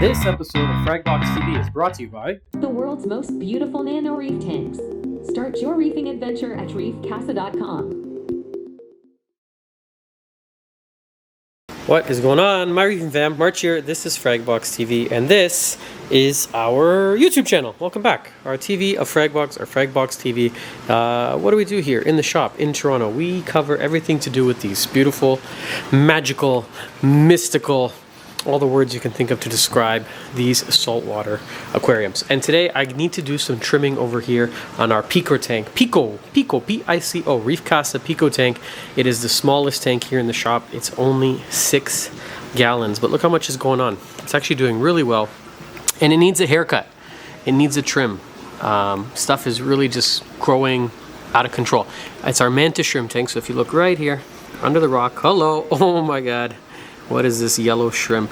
This episode of Fragbox TV is brought to you by the world's most beautiful nano reef tanks. Start your reefing adventure at reefcasa.com. What is going on, my reefing fam? March here. This is Fragbox TV, and this is our YouTube channel. Welcome back. Our TV of Fragbox, our Fragbox TV. What do we do here in the shop in Toronto? We cover everything to do with these beautiful, magical, mystical, all the words you can think of to describe these saltwater aquariums. And today I need to do some trimming over here on our Pico tank. Pico, P-I-C-O, Reef Casa Pico tank. It is the smallest tank here in the shop. It's only 6 gallons, but look how much is going on. It's actually doing really well, and it needs a haircut. It needs a trim. Stuff is really just growing out of control. It's our mantis shrimp tank, so if you look right here under the rock, hello, oh my god. What is this yellow shrimp?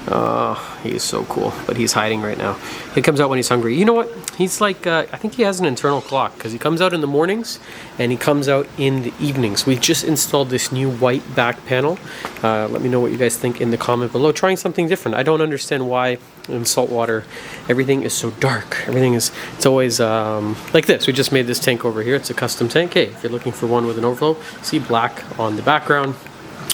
Oh, he is so cool, but he's hiding right now. He comes out when he's hungry. You know what? He's like, I think he has an internal clock because he comes out in the mornings and he comes out in the evenings. We just installed this new white back panel. Let me know what you guys think in the comment below. Trying something different. I don't understand why in saltwater everything is so dark. It's always like this. We just made this tank over here. It's a custom tank. Hey, if you're looking for one with an overflow, see black on the background.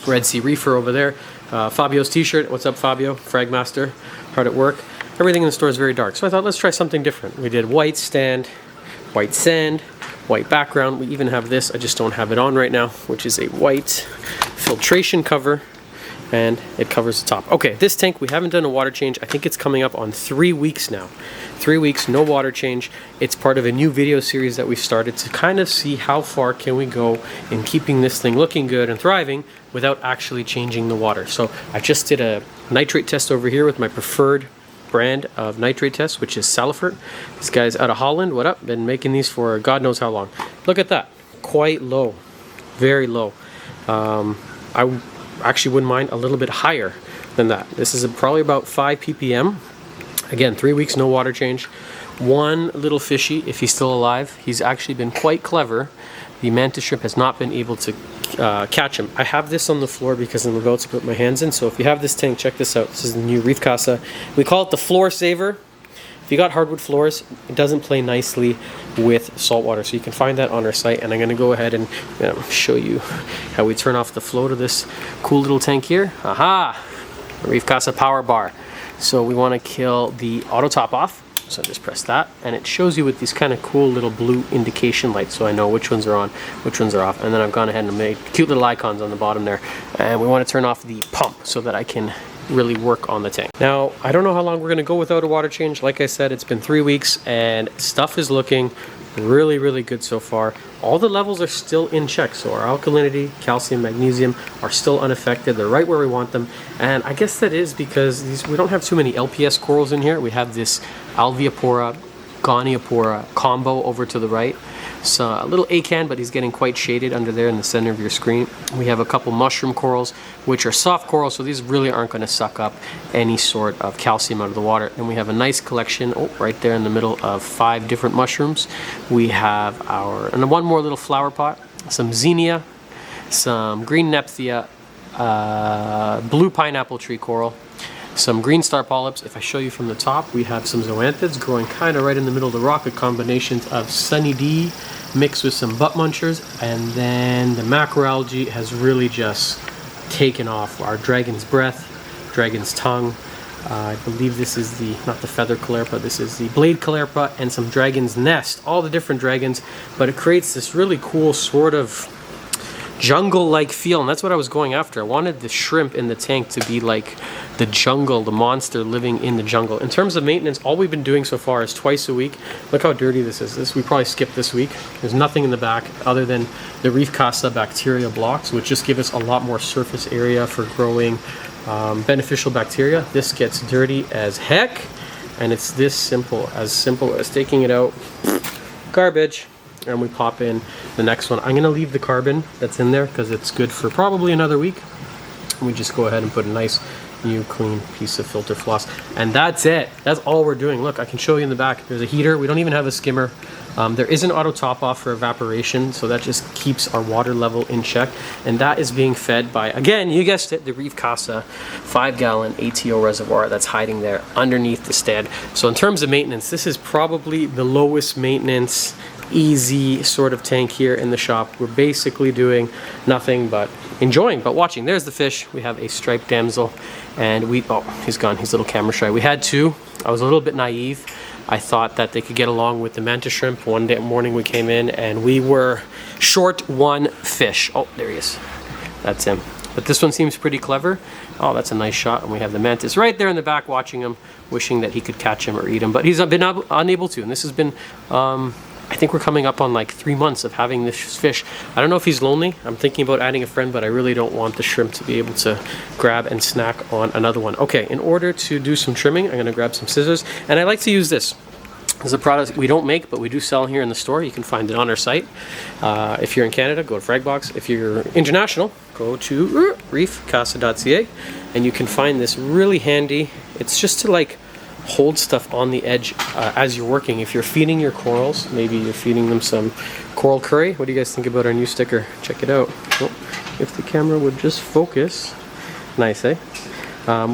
Red Sea Reefer over there. Fabio's t-shirt. What's up, Fabio? Fragmaster. Hard at work. Everything in the store is very dark. So I thought, let's try something different. We did white stand, white sand, white background. We even have this. I just don't have it on right now, which is a white filtration cover. And it covers the top. Okay, this tank, we haven't done a water change. I think it's coming up on 3 weeks now. 3 weeks, no water change. It's part of a new video series that we started to kind of see how far can we go in keeping this thing looking good and thriving without actually changing the water. So I just did a nitrate test over here with my preferred brand of nitrate test, which is Salifert. This guy's out of Holland. What up? Been making these for God knows how long. Look at that. Quite low. Very low. I actually wouldn't mind a little bit higher than that. This is probably about 5 ppm. Again, 3 weeks, no water change. One little fishy, if he's still alive. He's actually been quite clever. The mantis shrimp has not been able to catch him. I have this on the floor because I'm about to put my hands in. So if you have this tank, check this out. This is the new Reef Casa. We call it the floor saver. If you got hardwood floors, it doesn't play nicely with saltwater. So you can find that on our site. And I'm going to go ahead and show you how we turn off the flow to this cool little tank here. Aha! Reef Casa power bar. So we want to kill the auto top off. So just press that. And it shows you with these kind of cool little blue indication lights. So I know which ones are on, which ones are off. And then I've gone ahead and made cute little icons on the bottom there. And we want to turn off the pump so that I can really work on the tank. Now, I don't know how long we're going to go without a water change. Like I said, it's been 3 weeks and stuff is looking really, really good so far. All the levels are still in check. So our alkalinity, calcium, magnesium are still unaffected. They're right where we want them. And I guess that is because we don't have too many LPS corals in here. We have this Alveopora, Goniopora combo over to the right. So a little acan, but he's getting quite shaded under there in the center of your screen. We have a couple mushroom corals, which are soft corals, so these really aren't going to suck up any sort of calcium out of the water. And we have a nice collection, right there in the middle, of 5 different mushrooms. We have and one more little flower pot, some zinnia, some green nephthia, blue pineapple tree coral, some green star polyps. If I show you from the top, we have some zoanthids growing kind of right in the middle of the rock, a combination of Sunny D mixed with some butt munchers, and then the macroalgae has really just taken off. Our dragon's breath, dragon's tongue, I believe this is not the feather caulerpa, this is the blade caulerpa, and some dragon's nest, all the different dragons, but it creates this really cool sort of jungle-like feel, and that's what I was going after. I wanted the shrimp in the tank to be like the jungle, the monster living in the jungle. In terms of maintenance, all we've been doing so far is twice a week. Look how dirty this is. We probably skipped this week. There's nothing in the back other than the Reef Casa bacteria blocks, which just give us a lot more surface area for growing beneficial bacteria. This gets dirty as heck, and it's this simple as taking it out, garbage, and we pop in the next one. I'm going to leave the carbon that's in there because it's good for probably another week. We just go ahead and put a nice new clean piece of filter floss, and that's it. That's all we're doing. Look, I can show you in the back. There's a heater. We don't even have a skimmer. There is an auto top off for evaporation, so that just keeps our water level in check. And that is being fed by, again, you guessed it, the Reef Casa 5-gallon ATO reservoir that's hiding there underneath the stand. So in terms of maintenance, this is probably the lowest maintenance, easy sort of tank here in the shop. We're basically doing nothing but enjoying, but watching. There's the fish. We have a striped damsel, and oh, he's gone. He's a little camera shy. We had two. I was a little bit naive. I thought that they could get along with the mantis shrimp. One day morning we came in and we were short one fish. Oh, there he is. That's him. But this one seems pretty clever. Oh, that's a nice shot. And we have the mantis right there in the back watching him, wishing that he could catch him or eat him. But he's been unable to. And this has been, I think we're coming up on like 3 months of having this fish. I don't know if he's lonely. I'm thinking about adding a friend, but I really don't want the shrimp to be able to grab and snack on another one. Okay, in order to do some trimming, I'm gonna grab some scissors. And I like to use this. This is a product we don't make, but we do sell here in the store. You can find it on our site. If you're in Canada, go to Fragbox. If you're international, go to reefcasa.ca, and you can find this really handy. It's just to like hold stuff on the edge as you're working. If you're feeding your corals, maybe you're feeding them some coral curry. What do you guys think about our new sticker? Check it out. Oh, if the camera would just focus. Nice, eh?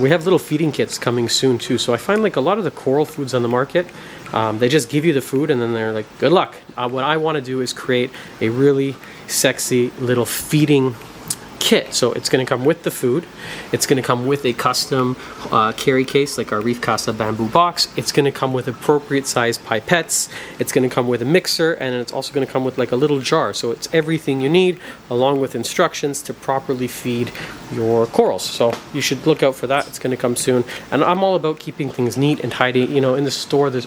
We have little feeding kits coming soon too. So I find like a lot of the coral foods on the market, they just give you the food and then they're like, good luck. What I want to do is create a really sexy little feeding kit. So it's going to come with the food. It's going to come with a custom carry case like our Reef Casa bamboo box. It's going to come with appropriate size pipettes. It's going to come with a mixer, and it's also going to come with like a little jar. So it's everything you need along with instructions to properly feed your corals. So you should look out for that. It's going to come soon. And I'm all about keeping things neat and tidy. You know, in the store there's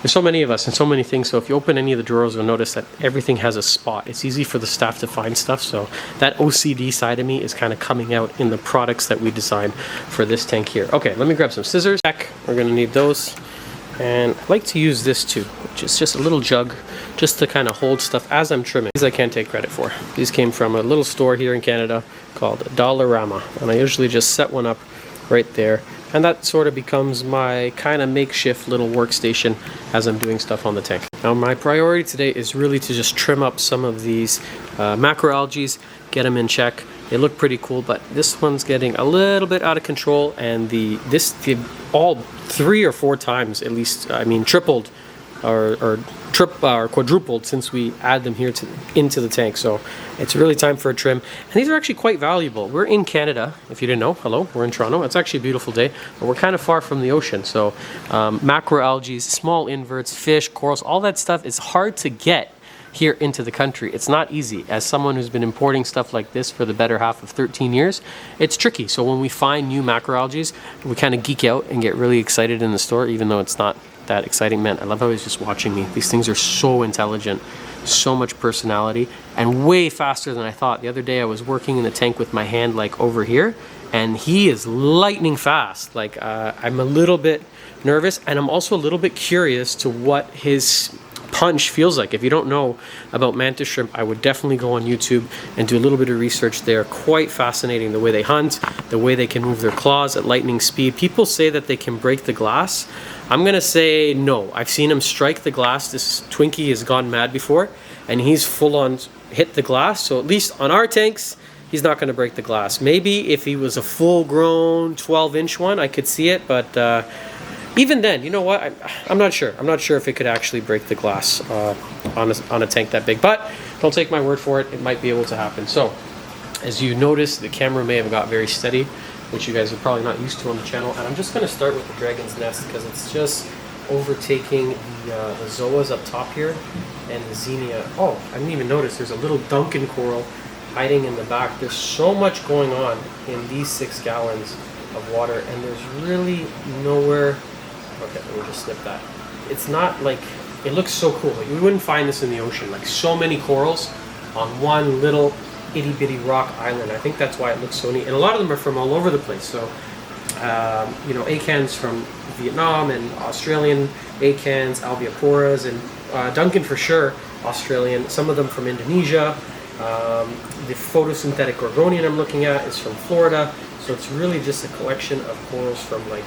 so many of us and so many things, so if you open any of the drawers you'll notice that everything has a spot. It's easy for the staff to find stuff, so that OCD side of me is kind of coming out in the products that we designed for this tank here. Okay, let me grab some scissors. We're going to need those, and I like to use this too, which is just a little jug just to kind of hold stuff as I'm trimming. These I can't take credit for. These came from a little store here in Canada called Dollarama, and I usually just set one up right there. And that sort of becomes my kind of makeshift little workstation as I'm doing stuff on the tank. Now my priority today is really to just trim up some of these macroalgae, get them in check. They look pretty cool, but this one's getting a little bit out of control, and all 3 or 4 times at least, I mean tripled or quadrupled since we add them here into the tank. So it's really time for a trim, and these are actually quite valuable. We're in Canada, if you didn't know. Hello, we're in Toronto. It's actually a beautiful day, but we're kind of far from the ocean. So macroalgae, small inverts, fish, corals, all that stuff is hard to get here into the country. It's not easy. As someone who's been importing stuff like this for the better half of 13 years, it's tricky. So when we find new macroalgae, we kind of geek out and get really excited in the store, even though it's not that exciting. Man, I love how he's just watching me. These things are so intelligent, so much personality, and way faster than I thought. The other day I was working in the tank with my hand like over here, and he is lightning fast. Like I'm a little bit nervous, and I'm also a little bit curious to what his punch feels like. If you don't know about mantis shrimp, I would definitely go on YouTube and do a little bit of research. They're quite fascinating, the way they hunt, the way they can move their claws at lightning speed. People say that they can break the glass. I'm gonna say no. I've seen him strike the glass. This Twinkie has gone mad before, and he's full on hit the glass. So at least on our tanks, he's not gonna break the glass. Maybe if he was a full-grown 12-inch one, I could see it, but even then, you know what? I'm not sure. I'm not sure if it could actually break the glass on a tank that big. But don't take my word for it. It might be able to happen. So, as you notice, the camera may have got very steady, which you guys are probably not used to on the channel. And I'm just going to start with the dragon's nest because it's just overtaking the zoas up top here and the xenia. Oh, I didn't even notice there's a little Duncan coral hiding in the back. There's so much going on in these 6 gallons of water, and there's really nowhere. Okay, let me just snip that. It's not like, it looks so cool. Like, we wouldn't find this in the ocean. Like, so many corals on one little itty bitty rock island. I think that's why it looks so neat. And a lot of them are from all over the place. So, you know, acans from Vietnam and Australian acans, alveoporas, and Duncan for sure, Australian. Some of them from Indonesia. The photosynthetic gorgonian I'm looking at is from Florida. So it's really just a collection of corals from like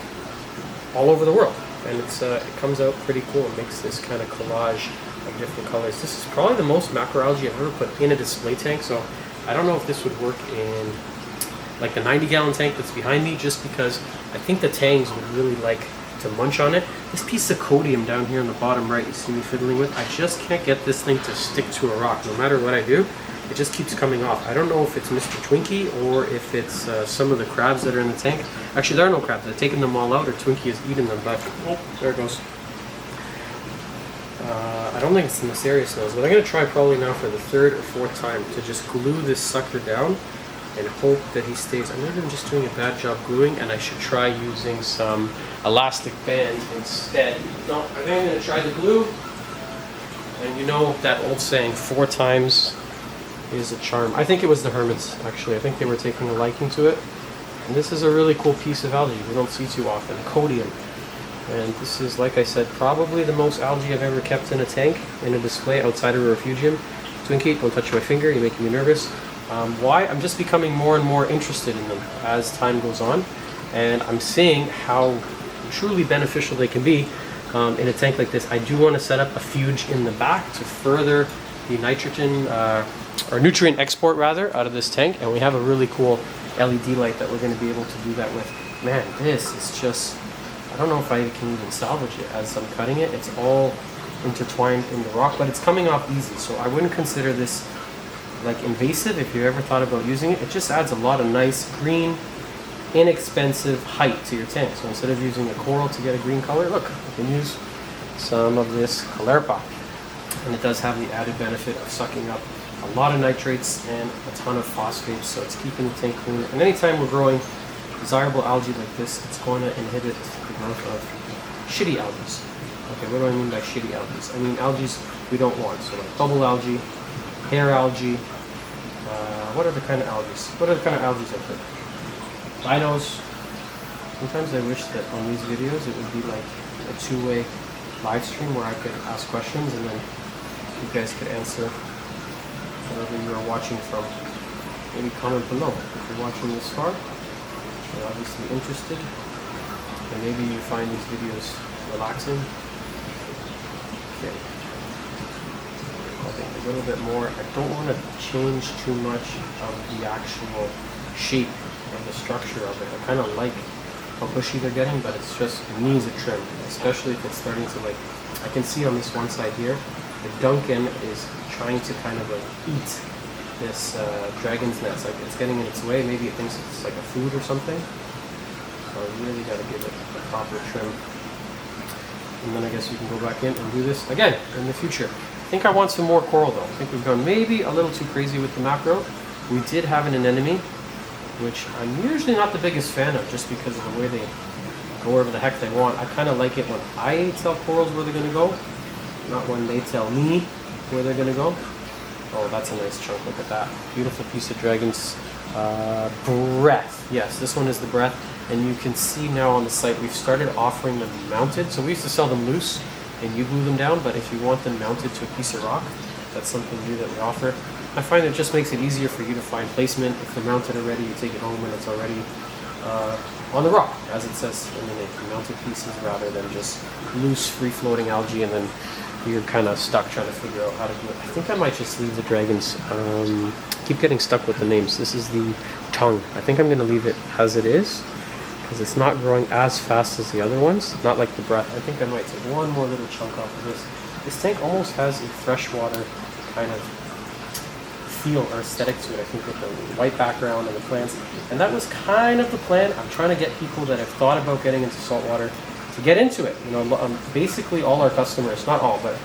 all over the world. and it comes out pretty cool. It makes this kind of collage of different colors. This is probably the most macroalgae I've ever put in a display tank, so I don't know if this would work in like the 90-gallon tank that's behind me, just because I think the tangs would really like to munch on it. This piece of codium down here on the bottom right, you see me fiddling with, I just can't get this thing to stick to a rock. No matter what I do, it just keeps coming off. I don't know if it's Mr. Twinkie or if it's some of the crabs that are in the tank. Actually, there are no crabs. I've taken them all out, or Twinkie has eaten them, but oh, there it goes. I don't think it's the nefarious nose, but I'm going to try probably now for the third or fourth time to just glue this sucker down and hope that he stays. I might have been just doing a bad job gluing, and I should try using some elastic band instead. No, I think I'm going to try the glue. And you know that old saying, 4 times is a charm. I think it was the hermits, actually. I think they were taking a liking to it. And this is a really cool piece of algae we don't see too often, codium. And this is, like I said, probably the most algae I've ever kept in a tank, in a display outside of a refugium. Twinkie, don't touch my finger, you're making me nervous. Why? I'm just becoming more and more interested in them as time goes on. And I'm seeing how truly beneficial they can be in a tank like this. I do want to set up a fuge in the back to further the nitrogen, or nutrient export rather, out of this tank. And we have a really cool LED light that we're going to be able to do that with. Man, this is just, I don't know if I can even salvage it as I'm cutting it. It's all intertwined in the rock, but it's coming off easy. So I wouldn't consider this like invasive if you ever thought about using it. It just adds a lot of nice green, inexpensive height to your tank. So instead of using a coral to get a green color, look, you can use some of this Caulerpa. And it does have the added benefit of sucking up a lot of nitrates and a ton of phosphates, so it's keeping the tank clean. And anytime we're growing desirable algae like this, it's going to inhibit the growth of shitty algae. Okay, what do I mean by shitty algae? I mean algae we don't want, so like bubble algae, hair algae, what are the kind of algae? What are the kind of algae I put? Binos. Sometimes I wish that on these videos it would be like a two-way live stream where I could ask questions and then you guys could answer wherever you are watching from. Maybe comment below if you're watching this far. You're obviously interested, and maybe you find these videos relaxing. Okay. I think a little bit more. I don't want to change too much of the actual shape and the structure of it. I kind of like how bushy they're getting, but it's just, it needs a trim, especially if it's starting to, like, I can see on this one side here, the Duncan is trying to kind of like eat this dragon's nest, like it's getting in its way. Maybe it thinks it's like a food or something. So I really got to give it a proper trim. And then I guess you can go back in and do this again in the future. I think I want some more coral though. I think we've gone maybe a little too crazy with the macro. We did have an anemone, which I'm usually not the biggest fan of just because of the way they go wherever the heck they want. I kind of like it when I tell corals where they're going to go, not when they tell me where they're going to go. Oh, that's a nice chunk. Look at that. Beautiful piece of dragon's breath. Yes, this one is the breath. And you can see now on the site, we've started offering them mounted. So we used to sell them loose and you glue them down, but if you want them mounted to a piece of rock, that's something new that we offer. I find it just makes it easier for you to find placement. If they're mounted already, you take it home and it's already on the rock, as it says in the name, mounted pieces rather than just loose, free-floating algae, and then you're kind of stuck trying to figure out how to do it. I think I might just leave the dragons. Keep getting stuck with the names. This is the tongue. I think I'm going to leave it as it is, because it's not growing as fast as the other ones. Not like the breath. I think I might take one more little chunk off of this. This tank almost has a freshwater kind of feel or aesthetic to it, I think, with the white background and the plants. And that was kind of the plan. I'm trying to get people that have thought about getting into saltwater to get into it. You know, basically all our customers, not all, but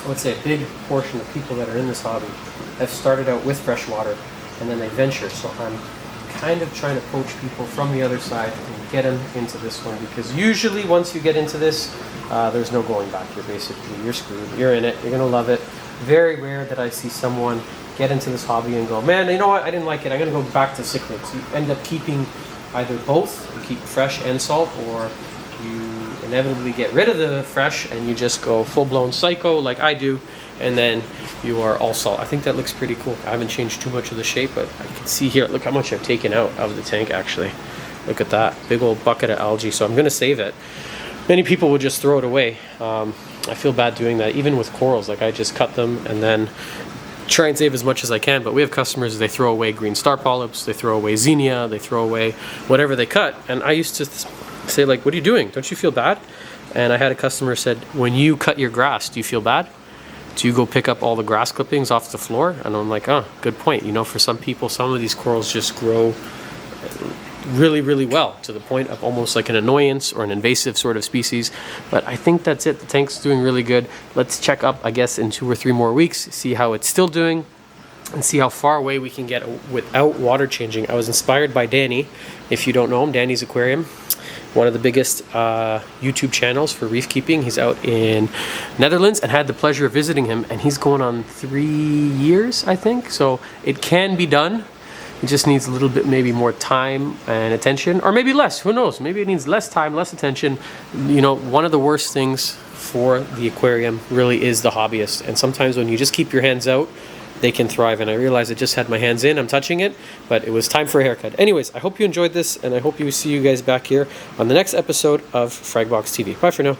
I would say a big portion of people that are in this hobby have started out with freshwater and then they venture. So I'm kind of trying to poach people from the other side and get them into this one, because usually once you get into this, there's no going back. You're screwed. You're in it. You're going to love it. Very rare that I see someone get into this hobby and go, man, you know what, I didn't like it, I'm going to go back to cichlids. You end up keeping either both, you keep fresh and salt, or you inevitably get rid of the fresh and you just go full-blown psycho like I do, and then you are all salt. I think that looks pretty cool. I haven't changed too much of the shape, but I can see here, look how much I've taken out of the tank actually. Look at that, big old bucket of algae. So I'm going to save it. many people would just throw it away. I feel bad doing that, even with corals. Like, I just cut them and then try and save as much as I can. But we have customers, they throw away green star polyps, they throw away xenia, they throw away whatever they cut. And I used to say, like, what are you doing? Don't you feel bad? And I had a customer said, when you cut your grass, do you feel bad? Do you go pick up all the grass clippings off the floor? And I'm like, oh, good point. You know, for some people, some of these corals just grow really, really well, to the point of almost like an annoyance or an invasive sort of species. But I think that's it. The tank's doing really good. Let's check up, I guess, in 2 or 3 more weeks, see how it's still doing, and see how far away we can get without water changing. I was inspired by Danny. If you don't know him, Danny's Aquarium, one of the biggest YouTube channels for reef keeping. He's out in Netherlands, and had the pleasure of visiting him, and he's going on 3 years, I think. So it can be done. It just needs a little bit, maybe more time and attention, or maybe less, who knows? Maybe it needs less time, less attention. You know, one of the worst things for the aquarium really is the hobbyist. And sometimes when you just keep your hands out, they can thrive. And I realized I just had my hands in, I'm touching it, but it was time for a haircut. Anyways, I hope you enjoyed this, and I hope you see you guys back here on the next episode of Fragbox TV. Bye for now.